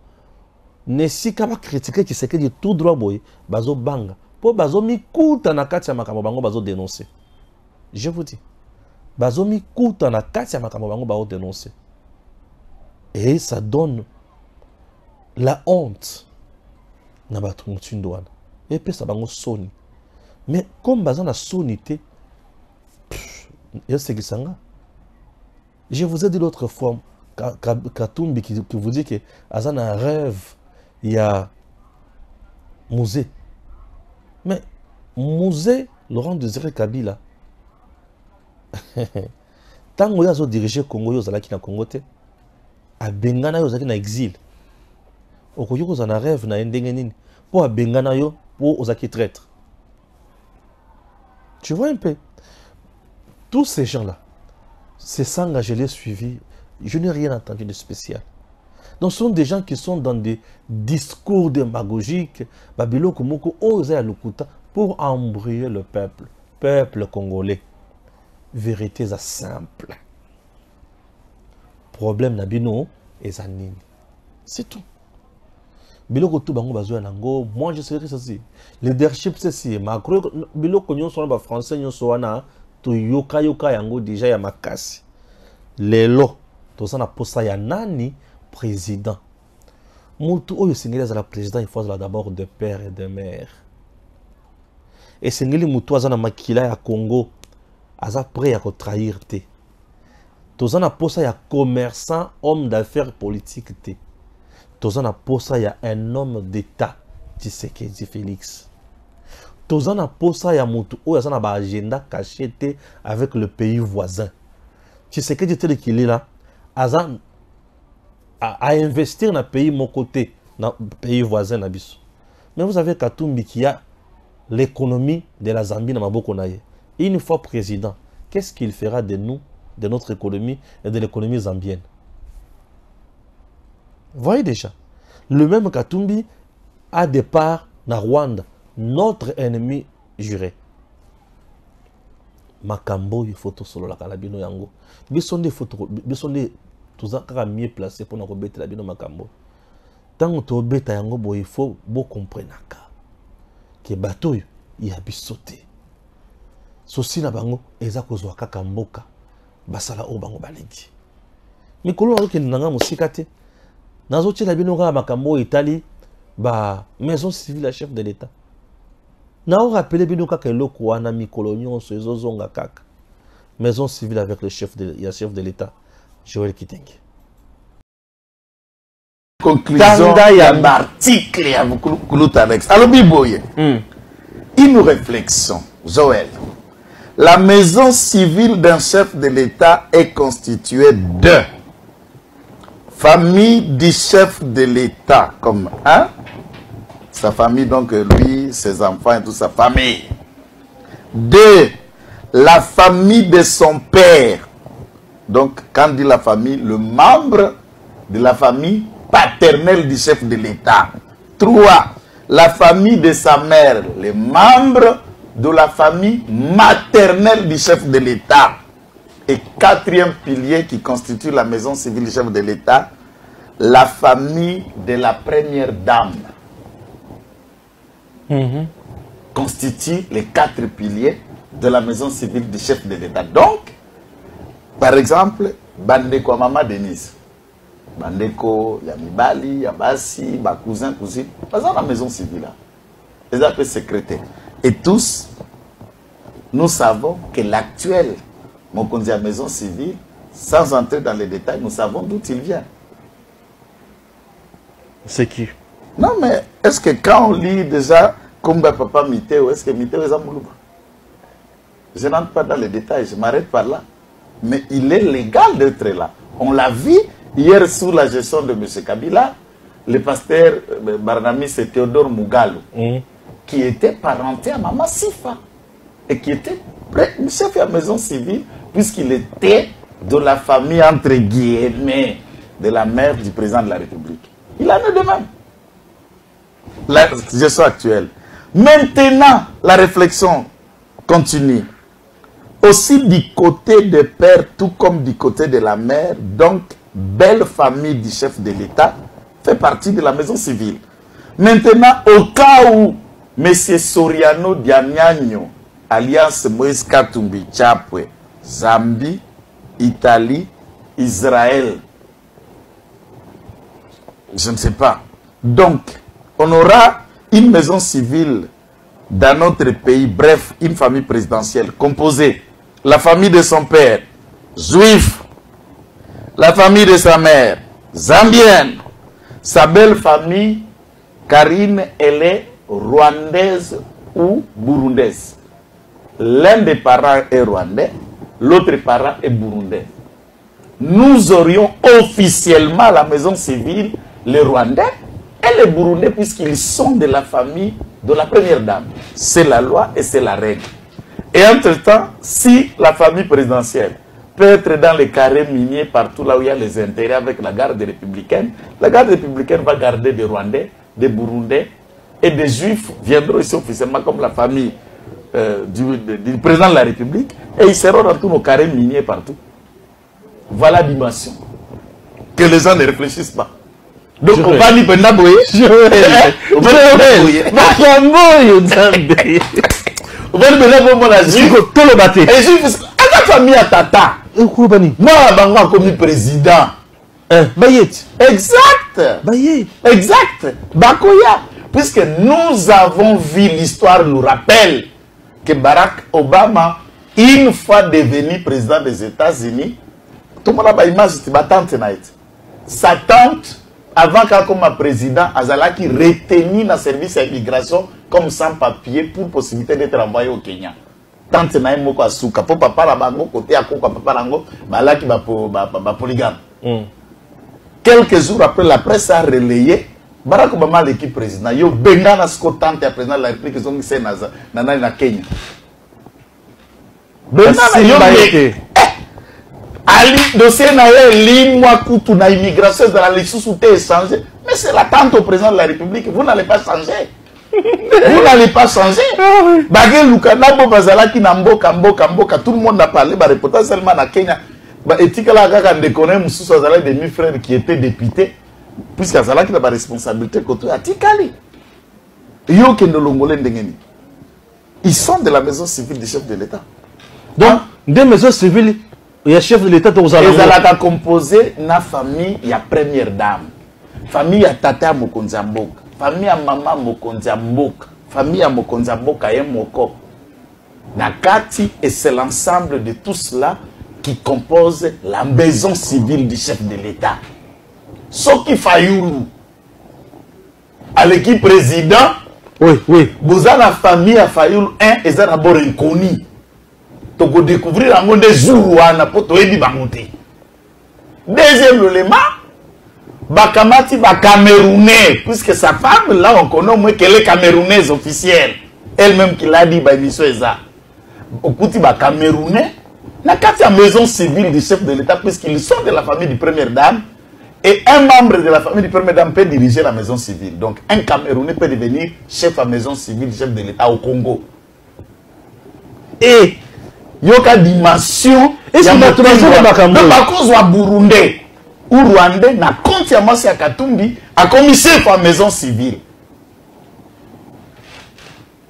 ne si kaba critiquer qui c'est que de tout droit boy, bazo banga. Pour bazo mi kuta na kati ya makambo bango bazo dénoncer. Je vous dis. Bazo mi kuta na kati ya makambo bango bazo dénoncer. Et ça donne la honte na batu mutindouana. Et puis ça bango soni. Mais comme bazan a sonité, je vous ai dit l'autre fois, Katumbi qui vous dit que Azan a un rêve, il y a Mouzé. Mais Mouzé, Laurent Désiré Kabila, tant que vous avez dirigé le Congo, vous avez dit Congo, à Bengana, vous avez dit exil. Au Congo, vous avez un rêve, vous avez dit pour Bengana, pour vous avez traître. Tu vois un peu, tous ces gens-là, c'est ça que je l'ai suivi. Je n'ai rien entendu de spécial. Donc ce sont des gens qui sont dans des discours démagogiques, pour embrouiller le peuple congolais. Vérité est simple. Problème nabino est anini. C'est tout. Moi je sais que c'est ça. Leadership c'est ça. Macro biloko nyonso na français nyonso wana to yoka yango déjà ya makasi. Lelo to sana posa ya nani président. Mutu oyo singeli za la président il faut d'abord de père et de mère. Et singeli mutu azana makila ya Congo aza prêt à trahir te. To sana posa ya commerçant, homme d'affaires politique te. Tozana posa ya un homme d'État, Tshisekedi Félix. Tozana posa ya mutu oyo azana ba agenda caché te avec le pays voisin. Tshisekedi tel qu'il est là, azan à investir dans le pays mon côté, dans le pays voisin na biso. Mais vous avez Katumbi qui a l'économie de la Zambie dans Maboko Naye. Une fois président, qu'est-ce qu'il fera de nous, de notre économie et de l'économie zambienne? Vous voyez déjà, le même Katumbi a des parts dans Rwanda, notre ennemi juré. Makambo, il faut tout solo la calabino yango. Bisonde photos, bisonde tout ça car mieux placé pour nous rebêter la bino Makambo. Tant que tu rebêtes yango, il faut beaucoup comprendre que bateau il a bisoté. Sosi na bango ezako zwa kaka mboka basala o bango baledi. Mikolo azo ke nanga musikate. Nazo tshela bino ka Makambo Italie ba maison civile à chef de l'État. Na o rappelé bino kaka eloko wana mikolo nyonso ezozonga kaka. Maison civile avec le chef de l'État, Joël Kitenge. Conclusion d'un article à Kouloutanex. Alors, Biboye, une réflexion, Joël. La maison civile d'un chef de l'État est constituée de famille du chef de l'État, comme sa famille, donc lui, ses enfants et toute sa famille. De la famille de son père. Donc, quand dit la famille, le membre de la famille paternelle du chef de l'État. 3. La famille de sa mère, les membres de la famille maternelle du chef de l'État. Et 4e pilier qui constitue la maison civile du chef de l'État, la famille de la première dame. Constitue les 4 piliers de la maison civile du chef de l'État. Donc, par exemple, Bandeko Mama Denise, Bandeko Yamibali, Yabasi, ma cousin, cousine, pas dans la maison civile. Les appels secrétaires. Et tous, nous savons que l'actuel Mokonzi à maison civile, sans entrer dans les détails, nous savons d'où il vient. C'est qui? Non, mais est-ce que quand on lit déjà Kumba Papa Miteo, est-ce que Miteo est Zamoulouba? Je n'entre pas dans les détails, je m'arrête par là. Mais il est légal d'être là. On l'a vu hier sous la gestion de M. Kabila, le pasteur Barnami, c'est Théodore Mougalou, qui était parenté à Mama Sifa et qui était chef de la maison civile, puisqu'il était de la famille, entre guillemets, de la mère du président de la République. Il en est de même. La gestion actuelle. Maintenant, la réflexion continue. Aussi du côté des pères, tout comme du côté de la mère, donc belle famille du chef de l'État fait partie de la maison civile. Maintenant, au cas où M. Soriano Diamiagno, alias Moïse Katumbi Chapwe, Zambie, Italie, Israël, je ne sais pas. Donc, on aura une maison civile dans notre pays, bref, une famille présidentielle composée. La famille de son père, juif. La famille de sa mère, zambienne. Sa belle famille, Karine, elle est rwandaise ou burundaise. L'un des parents est rwandais, l'autre parent est burundais. Nous aurions officiellement la maison civile les Rwandais et les Burundais, puisqu'ils sont de la famille de la première dame. C'est la loi et c'est la règle. Et entre-temps, si la famille présidentielle peut être dans les carrés miniers partout là où il y a les intérêts avec la garde républicaine, la garde républicaine va garder des Rwandais, des Burundais et des Juifs viendront ici officiellement comme la famille du président de la République et ils seront dans tous nos carrés miniers partout. Voilà la dimension. Que les gens ne réfléchissent pas. Donc on va dire pendant boyer. On va dire on va dire comment la juif tout le batté. Et juif à la famille à tata. Moi banga comme président. Bayet. Exact. Bayet. Exact. Bakoya. Puisque nous avons vu, l'histoire nous rappelle que Barack Obama, une fois devenu président des États-Unis, tout le monde a image de sa tante. Sa tante, avant qu'elle comme président, Azala qui retenue dans le service d'immigration comme sans papier pour possibilité d'être envoyé au Kenya. Tante na moko asuka po papa la bango côté akoko papa lango bala qui ba polygame. Quelques jours après, la presse a relayé Barack Obama l'équipe président yo benga na skotante ya président de la République zongi senaza na Kenya. Benga na yo Ali dossier na yo limwa kutu na immigration dans la lisusu te changer. Mais c'est l'attente au président de la République, vous n'allez pas changer. Vous n'allez pas changer. Bagé Lukana bo bazalaki na mboka tout le monde a parlé ba reportage seulement na Kenya. Ba etika la kaka ndekone mususu azala demi frère qui était député. Puisque Azala qui a la responsabilité côté Atikali. Ils sont de la maison civile du chef de l'État. Donc, des maisons civiles, il y a chef de l'État qui ont composé na famille, il y a première dame. Famille ya tata Mokonzi Mboka. Famille ya maman Mokonzi Mboka. Famille ya Mokonzi Mboka et Moko. Nakati, et c'est l'ensemble de tout cela qui compose la maison civile du chef de l'État. Soki Fayoulou, à l'équipe président, oui. Vous avez la famille à Fayoulou, et ça d'abord inconnu. Donc vous découvrez un monde des jours pour tout aider bamonter. Deuxième élément, Bakamati ba Camerounais, puisque sa femme là on connaît moins qu'elle est camerounaise officielle, elle-même qui l'a dit ba émission ça. Okuti ba Camerounais, na la maison civile du chef de l'État, puisqu'ils sont de la famille du première dame. Et un membre de la famille du premier dame peut diriger la maison civile. Donc un Camerounais peut devenir chef de la maison civile, chef de l'État au Congo. Et il y a une dimension. Et c'est la dimension de la cause de Burundi ou Rwandais n'a consciemment à Katumbi a commissaire pour la maison civile.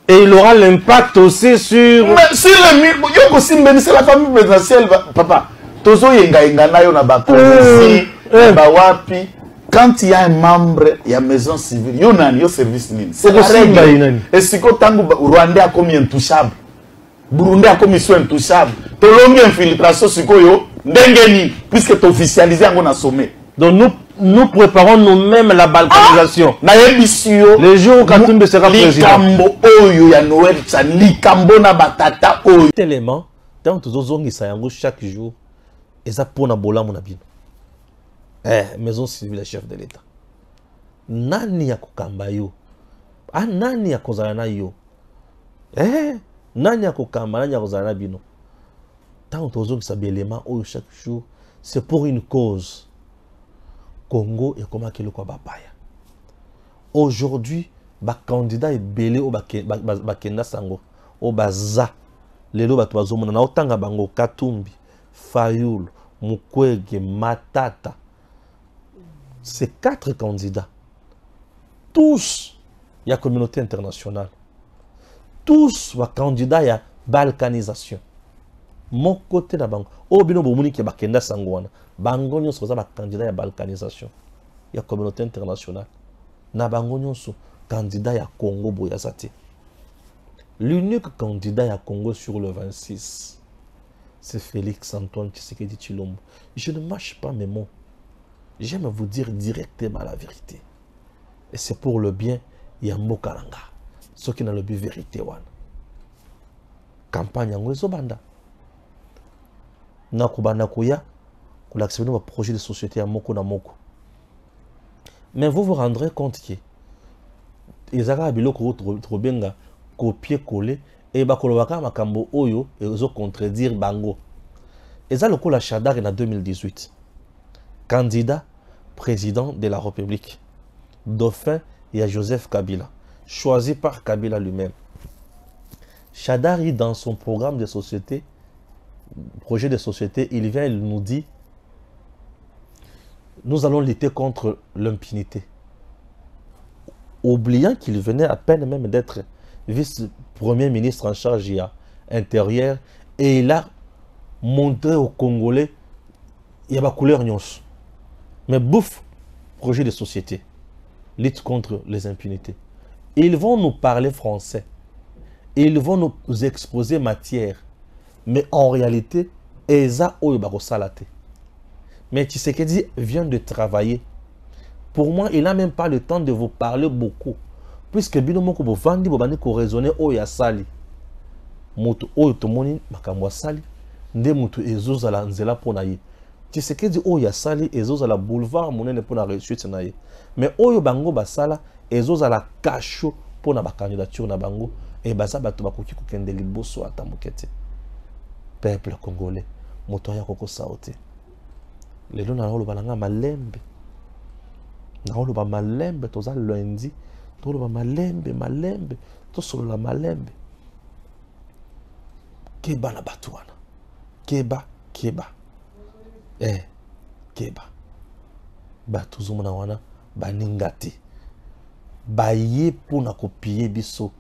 Et il aura l'impact aussi sur. Mais sur le aussi c'est la famille présidentielle, papa. Tozo yenga na yo na bakonzi. Quand il y a un membre, il y a maison civile, il y a un service. C'est la règle. Et si le Rwandais a commis intouchable, Burundi a commis intouchable, tu as une infiltration, puisque tu as officialisé un sommet. Donc nous préparons nous-mêmes la balkanisation. Les jours où Katumbi sera président. Tellement, dans tous les jours, chaque jour, et ça pour na bola mon abino. Maison civile chef de l'État. Nani ya kukamba yo? Nani ya kozala na yo? Nani ya kukamba, nani ya kozala na bino? Tant que ça élément chaque jour, c'est pour une cause. Congo et comment qu'il quoi bapaya. Aujourd'hui, ba candidat est belé au bakenda sango, au baza. Lelo batu bazomona na otanga bango Katumbi, Fayoulou, Mukwege, Matata. Ces 4 candidats, tous, il y a communauté internationale. Tous, il y a candidats, il y a balkanisation. Mon côté, la banque, au bino bomuni qui est bakenda sangwana, bangonyo so za candidat, il y a balkanisation. Il y a communauté internationale. Na bangonyo so candidat, il y a Congo boyazate. L'unique candidat, il y a Congo sur le 26, c'est Félix Antoine Tshisekedi Tshilombo. Je ne mâche pas mes mots. J'aime vous dire directement la vérité. Et c'est pour le bien, il y a Mokalanga. Ce qui n'a le but vérité. Campagne en Wezobanda. Nakubanda Kuya, pour l'accepter de projet de société à Moko na Moko. Mais vous vous rendrez compte que les Arabes ont bien copier-coller et bakolobaka makambo oyo et ils ont contredire bango. Et ça le coup la Chadar en 2018. Candidat président de la République. Dauphin, il y a Joseph Kabila, choisi par Kabila lui-même. Chadari, dans son programme de société, projet de société, il vient et nous dit nous allons lutter contre l'impunité. Oubliant qu'il venait à peine même d'être vice-premier ministre en charge intérieur, et il a montré aux Congolais il y a ma couleur nyos. Mais bouffe, projet de société, lutte contre les impunités. Ils vont nous parler français. Ils vont nous exposer matière. Mais en réalité, Eza Oyobaro Salate. Mais Tshisekedi vient de travailler. Pour moi, il n'a même pas le temps de vous parler beaucoup. Puisque Binomoko Bovandi Bobani ko raisonner Oya Sali. Moto Oyo Tomoni Makamwa Sali. Nde Moto Ezozala Nzela Ponaye. Tshisekedi oyo asali ezozala boulevard monene pour la réussite na ye. Mais oyo bango basala ezozala cachot pour na ba candidature na bango et baza bato bakoki kokende liboso ata mokete. Peuple congolais, moto ya koko saote. Lelo na oloba nga malembe. Na oloba malembe toza lundi, to oloba malembe, to solo la malembe. Keba na batuana. Keba. Keba. Batuzumuna wana baningati. Baye pona kopier biso.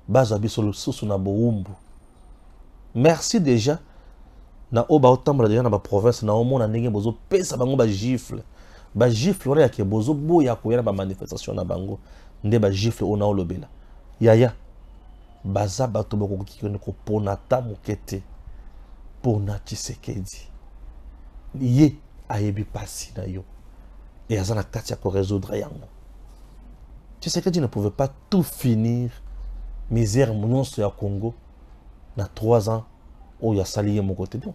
Baza biso lususu na boumbu. Merci déjà. Na oba otambola déjà na ba province na omona ndenge bozo pesa bango ba gifle. Ba gifle wana yake bozo boya ko yana ba manifestation na bango. Nde ba gifle ona olobela. Yaya. Baza bato boko kikone ko pona ta mokete. Pona Tshisekedi. Ye ayebi pasi na yo. Et azana katia ko résoudre yango. Tshisekedi ne pouvait pas tout finir. Misère monstre ya Congo. Na 3 ans. Oh, il y a salié mon côté. Non.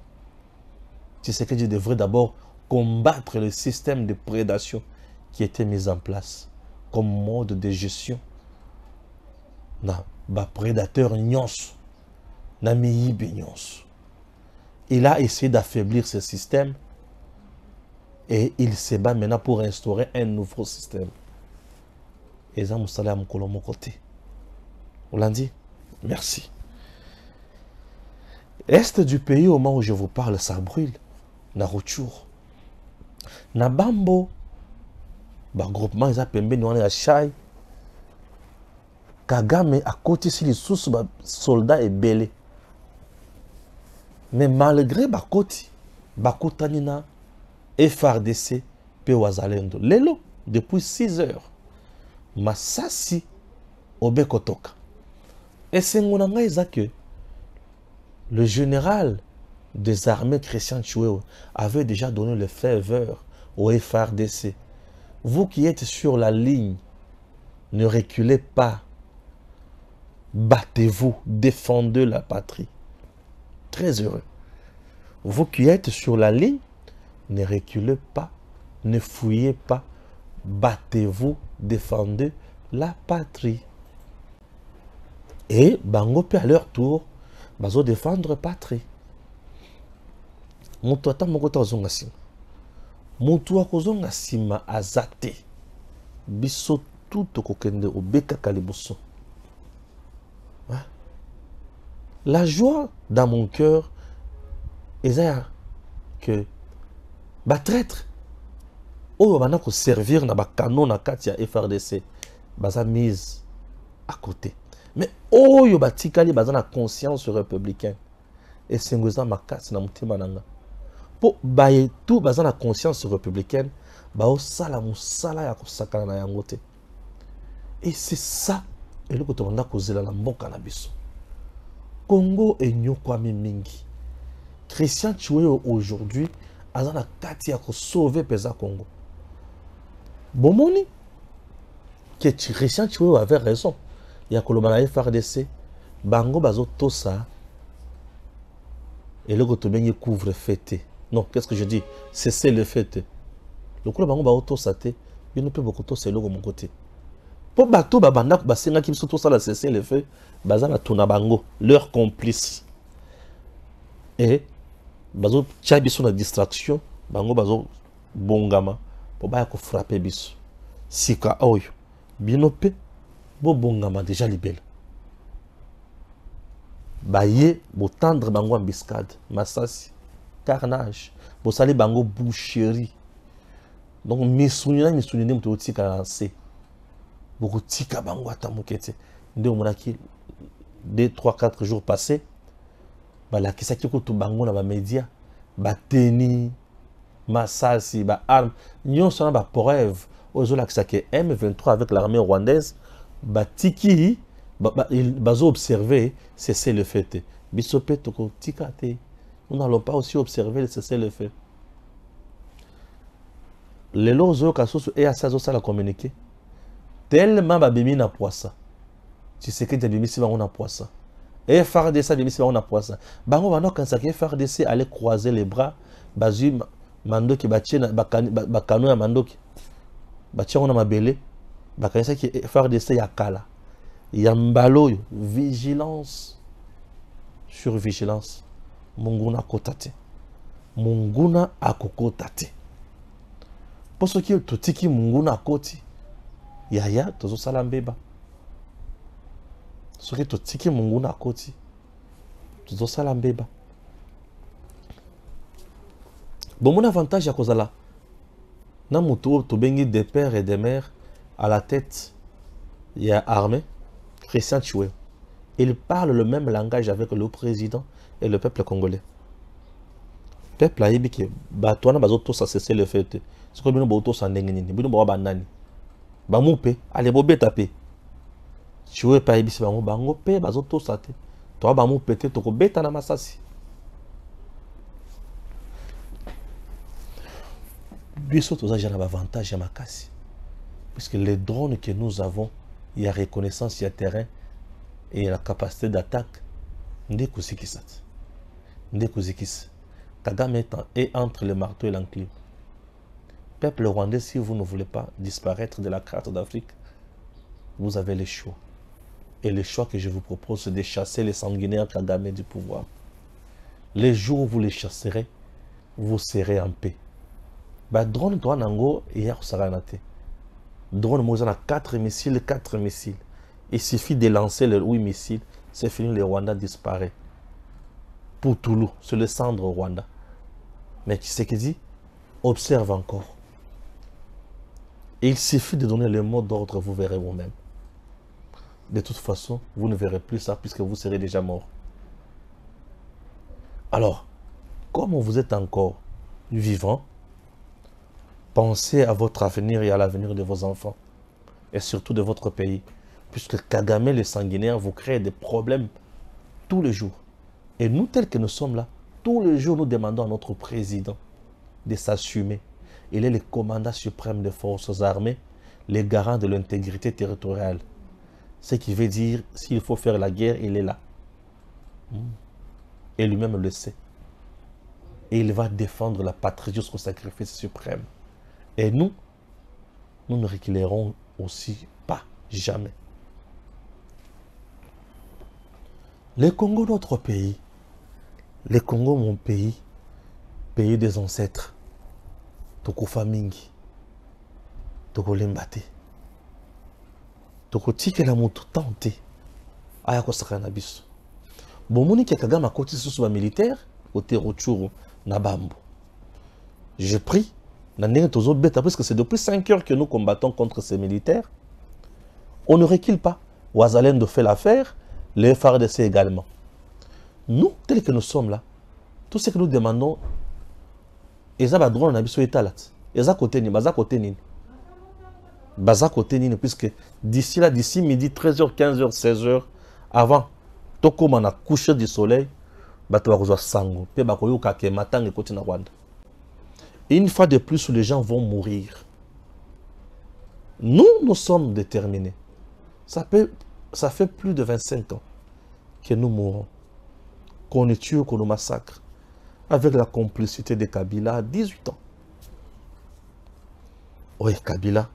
Tshisekedi devrait d'abord combattre le système de prédation qui était mis en place comme mode de gestion. Na ba prédateur nyons. Na miyibe nyons. Il a essayé d'affaiblir ce système et il se bat maintenant pour instaurer un nouveau système. Et ça, moussala mukolo mon côté. Vous l'avez dit? Merci. Est du pays, au moment où je vous parle, ça brûle. Na Rutshuru. Na Bambo. Ba groupement, ils appellent nous à Chai. Kagame à côté si les sous soldats et belé. Mais malgré Bakoti, Bakotanina, FRDC, Pewazalendo. Lelo, depuis 6 heures. Masasi, Obekotoka. Et c'est mon que le général des armées Christian Chiwewe avait déjà donné le feu vert au FRDC. Vous qui êtes sur la ligne, ne reculez pas. Battez-vous, défendez la patrie. Très heureux. Vous qui êtes sur la ligne, ne reculez pas, ne fouillez pas. Battez-vous, défendez la patrie. Et Bango peut à leur tour bazo défendre patrie. Mutu ata moko ta ozonga sima. Mutu akozonga sima azate. Biso tout kokende obeka kaliboso. La joie dans mon cœur est que ba traître oyo bana ko servir na ba canon na kati ya FRDC baza mise à côté. Mais oyo batikali baza na conscience républicaine et sengoza makasi na mutima nanga. Po baye tout baza na conscience républicaine ba osala musala ya kosakana na yango te. Et c'est ça eloko to banda kozela na mboka na biso. Congo enyokwami mingi. Christian Chiwewe aujourd'hui aza na kati ya ko sauver peza Congo. Bomoni que Christian Chiwewe avait raison. Il y a Kolomana FRDC, Bango Bazo Tosa, et le Gotobenye couvre fêté. Non, qu'est-ce que je dis? Cessez le fêté. Le Kolobango Bazo Tosa, il ne peut beaucoup toser le mon côté. Pour Bato Babanda, Basenga qui sont ça, cessez le feu, Bazana Tunabango, leur complice. Et Bazo Tchabiso la distraction, Bango Bazo Bongama, pour Bayako frapper Biso. Sika Oyo, Binope. Bobongama déjà libellé. Baye, botendre bango embuscade, massasi, carnage, bosali bango boucherie. Donc misounina mto tika lancé. Boko tika bango atamukete. Nde omonaki 2, 3, 4 jours passés. Bala kisaki ko to bango na ba média, ba teni, massasi, ba arme, nyon sona ba preuve. Ozola kisaki M23 avec l'armée rwandaise. Batiki bazo observer cesser le fait. Bisope toko tikate. Nous n'allons pas aussi observer cesser le fait. Les lozo kasoso et asazo ça la communiquer. Tellement babimi na poissa. Tu sais que babimi si on a poissa. Et FARDC babimi si on a poissa. Bango bano quand ça que FARDC allait croiser les bras, bazu mandoki batie bakano ya mandoki batie na mabele bakanisa ki FARDC ya kala ya mbalo vigilance sur vigilance munguna kotate munguna akokotate poso ki totiki munguna akoti yaya tozo sala mbeba soki totiki munguna akoti tozo sala mbeba. Bon, mon avantage à cause là, dans mon tour, tu bengi des pères et des mères à la tête, il y a armée, Christian Tchoué. Il parle le même langage avec le président et le peuple congolais. Le peuple a dit que toi na bazoto ça cesser le fait. Ce que nous boto ça ndengeni, bino bo banani. Ba moupe, allez bo betape. Tchoué pa ibisi ba bango pe bazoto ça te. Toi ba moupe te to ko beta na masasi. Biso toza jana avantage à makasi. Puisque les drones que nous avons, il y a reconnaissance, il y a terrain et il y a la capacité d'attaque. Ndeko zikisat. Ndeko zikis. Kagame est entre le marteau et l'enclume. Peuple rwandais, si vous ne voulez pas disparaître de la carte d'Afrique, vous avez le choix. Et le choix que je vous propose, c'est de chasser les sanguinaires Kagame du pouvoir. Les jours où vous les chasserez, vous serez en paix. Bah, drone, toi, Nango, hier, Saranate. Drone, moi, a 4 missiles. Il suffit de lancer les 8 missiles, c'est fini, le Rwanda disparaît. Pour Toulouse, c'est le centre Rwanda. Mais qui c'est qui dit? Observe encore. Et il suffit de donner le mot d'ordre, vous verrez vous-même. De toute façon, vous ne verrez plus ça puisque vous serez déjà mort. Alors, comme vous êtes encore vivant, pensez à votre avenir et à l'avenir de vos enfants. Et surtout de votre pays. Puisque Kagame, le sanguinaire, vous crée des problèmes tous les jours. Et nous, tels que nous sommes là, tous les jours, nous demandons à notre président de s'assumer. Il est le commandant suprême des forces armées, le garant de l'intégrité territoriale. Ce qui veut dire, s'il faut faire la guerre, il est là. Et lui-même le sait. Et il va défendre la patrie jusqu'au sacrifice suprême. Et nous, nous ne reculerons aussi pas, jamais. Le Congo, notre pays, le Congo, mon pays, pays des ancêtres, Toko Famingi, Toko Lembate, Toko Tike la Moutou Tante, Ayako Sakanabiso. Bon, moni qui a Kagame à côté sous militaire, au Terochuru, Nabambo. Je prie, parce que c'est depuis 5 heures que nous combattons contre ces militaires. On ne recule pas. Ouazalendo fait l'affaire, les FARDC également. Nous, tels que nous sommes là, tout ce que nous demandons, Ezaba drone na biso etalat. Eza côté ni, baza côté ni. Baza côté ni, puisque d'ici là, d'ici midi, 13h, 15h, 16h, avant, toko mana coucher du soleil, bato bakozwa sango, pe bakoyoka ke matanga côté na Rwanda. Et une fois de plus, les gens vont mourir. Nous, nous sommes déterminés. Ça fait plus de 25 ans que nous mourons. Qu'on nous tue, qu'on nous massacre. Avec la complicité de Kabila à 18 ans. Oui, Kabila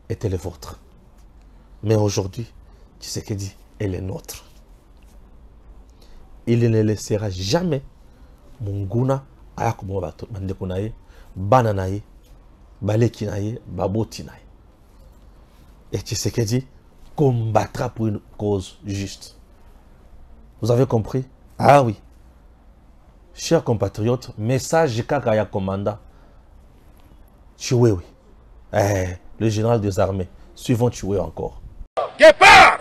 était le vôtre. Mais aujourd'hui, Tshisekedi est le nôtre. Il ne laissera jamais Munguna Ayakumo Mandekonaye, Bananaye, Balekinaye, Babotinaye. Et Tshisekedi combattra pour une cause juste. Vous avez compris? Ah oui. Chers compatriotes, message Kakaya commandant. Tchoué, oui. Le général des armées. Suivons Tchoué encore. Guépard!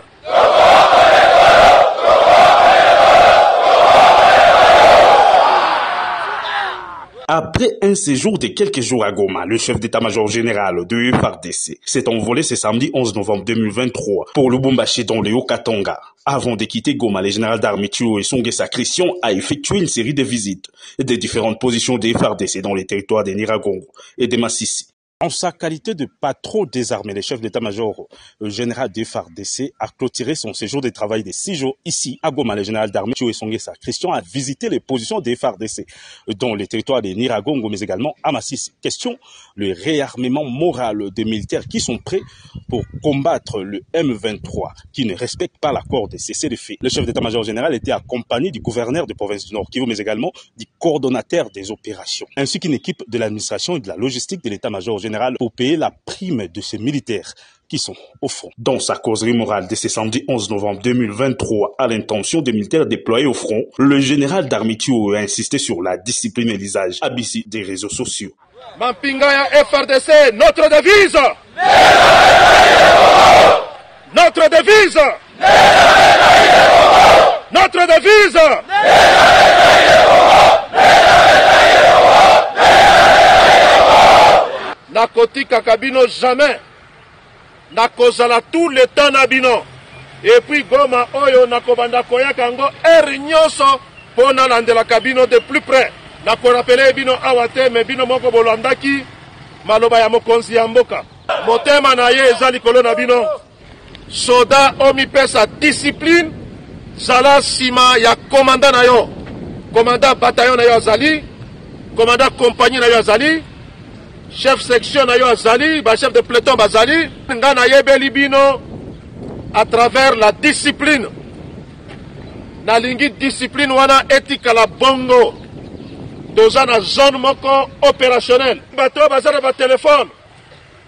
Après un séjour de quelques jours à Goma, le chef d'état-major général de FARDC s'est envolé ce samedi 11 novembre 2023 pour Lubumbashi dans le Haut-Katanga. Avant de quitter Goma, le général d'armée Tchoué Songesa Christian a effectué une série de visites des différentes positions des FARDC dans les territoires de Niragongo et de Massissi. En sa qualité de patron des armées, le chef d'état-major général du FARDC a clôturé son séjour de travail de 6 jours ici à Goma. Le général d'armée Thioé Songesa Christian a visité les positions des FARDC dans les territoires de Niragongo, mais également à Masisi. Question, le réarmement moral des militaires qui sont prêts pour combattre le M23, qui ne respecte pas l'accord de cessez-le-feu. Le chef d'état-major général était accompagné du gouverneur de province du Nord Kivu, mais également du coordonnateur des opérations, ainsi qu'une équipe de l'administration et de la logistique de l'état-major général pour payer la prime de ces militaires qui sont au front. Dans sa causerie morale de ce samedi 11 novembre 2023, à l'intention des militaires déployés au front, le général d'armée Thioé a insisté sur la discipline et l'usage abusif des réseaux sociaux. Mampingaya FRDC, notre devise! Notre devise! Notre devise! Nakotika kabino jamais. Nakozala tout le temps nabino. Et puis Goma oyo nakobanda koyaka ngo nyonso pona landela kabino de plus près. Nakorapele bino awate me bino moko bolandaki maloba ya mokonzi ya mboka. Motema na ye eza likolo na bino. Soda omi pesa discipline zala sima ya commandant na yo. Commandant bataillon na yo azali, commandant compagnie na yo azali, chef section na yo azali, ba chef de peloton bazali, nga na yebeli bino à travers la discipline. Na lingi discipline wana etika la bongo. Doza na zone moko opérationnelle. Bato bazana ba téléphone.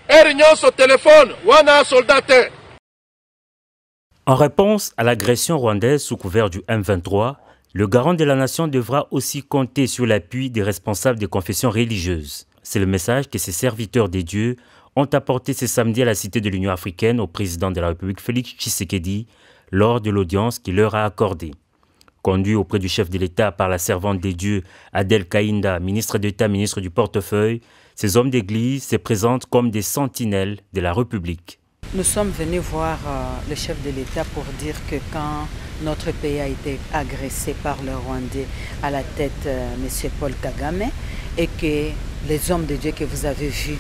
Nyonso téléphone wana soldat. En réponse à l'agression rwandaise sous couvert du M23, le garant de la nation devra aussi compter sur l'appui des responsables des confessions religieuses. C'est le message que ces serviteurs des dieux ont apporté ce samedi à la Cité de l'Union africaine au président de la République Félix Tshisekedi lors de l'audience qu'il leur a accordée. Conduit auprès du chef de l'État par la servante des dieux Adel Kaïnda, ministre d'État, ministre du portefeuille, ces hommes d'église se présentent comme des sentinelles de la République. Nous sommes venus voir le chef de l'État pour dire que quand notre pays a été agressé par le Rwandais à la tête M. Paul Kagame et que les hommes de Dieu que vous avez vus,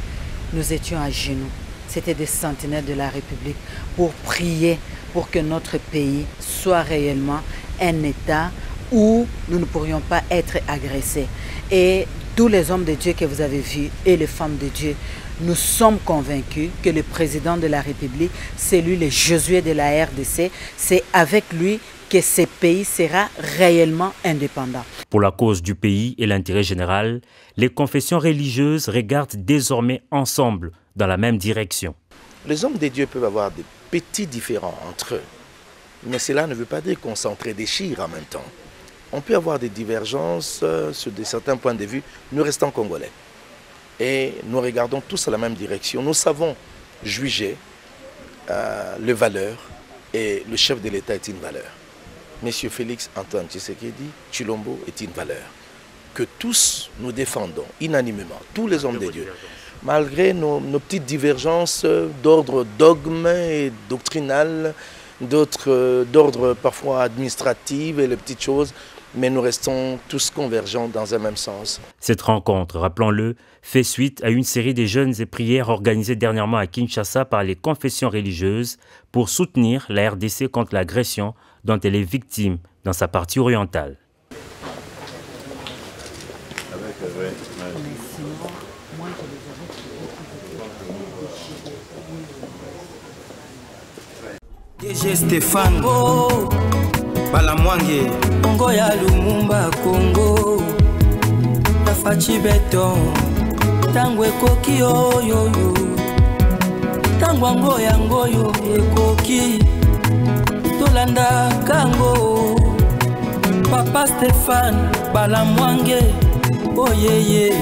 nous étions à genoux. C'était des sentinelles de la République pour prier pour que notre pays soit réellement un État où nous ne pourrions pas être agressés. Et tous les hommes de Dieu que vous avez vus et les femmes de Dieu, nous sommes convaincus que le président de la République, c'est lui le Josué de la RDC, c'est avec lui que ce pays sera réellement indépendant. Pour la cause du pays et l'intérêt général, les confessions religieuses regardent désormais ensemble dans la même direction. Les hommes de Dieu peuvent avoir des petits différends entre eux, mais cela ne veut pas dire qu'on s'entre-déchire en même temps. On peut avoir des divergences sur certains points de vue, nous restons congolais. Et nous regardons tous à la même direction. Nous savons juger les valeurs et le chef de l'État est une valeur. Monsieur Félix Antoine Tshisekedi Tshilombo est une valeur que tous nous défendons unanimement, tous les hommes de Dieu. Malgré nos petites divergences d'ordre dogme et doctrinal, d'autres d'ordre parfois administratif et les petites choses, mais nous restons tous convergents dans un même sens. Cette rencontre, rappelons-le, fait suite à une série de jeûnes et prières organisées dernièrement à Kinshasa par les confessions religieuses pour soutenir la RDC contre l'agression dont elle est victime dans sa partie orientale. DG Stéphane Balamwange Congo ya Lumumba Congo Tafachi beton Tango ekoki oyoyo Tango ngoyo ekoki Tolanda kango Papa Stéphane Balamwange Oyeye